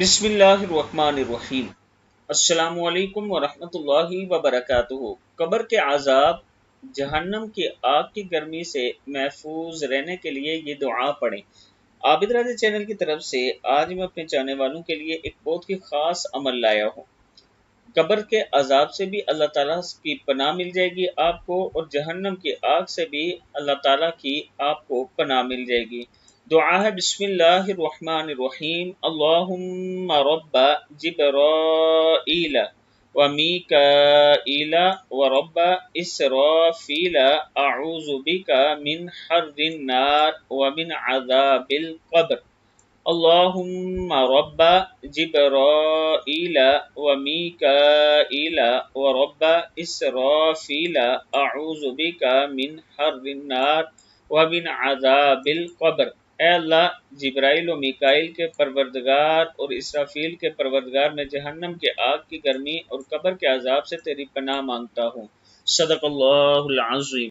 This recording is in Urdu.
بسم اللہ الرحمن الرحیم۔ السلام علیکم ورحمۃ اللہ وبرکاتہ۔ قبر کے عذاب، جہنم کی آگ کی گرمی سے محفوظ رہنے کے لیے یہ دعا پڑھیں۔ عابد راجہ چینل کی طرف سے آج میں اپنے چاہنے والوں کے لیے ایک بہت ہی خاص عمل لایا ہوں۔ قبر کے عذاب سے بھی اللہ تعالیٰ کی پناہ مل جائے گی آپ کو، اور جہنم کی آگ سے بھی اللہ تعالیٰ کی آپ کو پناہ مل جائے گی۔ دعا ہے بسم اللہ الرحمن الرحیم۔ اللہم رب جبرائیل و میکائیل و رب اسرافیل اعوذ بک من حر النار و من عذاب القبر۔ اللہم رب جبرائیل و میکائیل و رب اسرافیل اعوذ بک من حر النار و من عذاب القبر۔ اے اللہ، جبرائیل و میکائیل کے پروردگار اور اسرافیل کے پروردگار، میں جہنم کے آگ کی گرمی اور قبر کے عذاب سے تیری پناہ مانگتا ہوں۔ صدق اللہ العظیم۔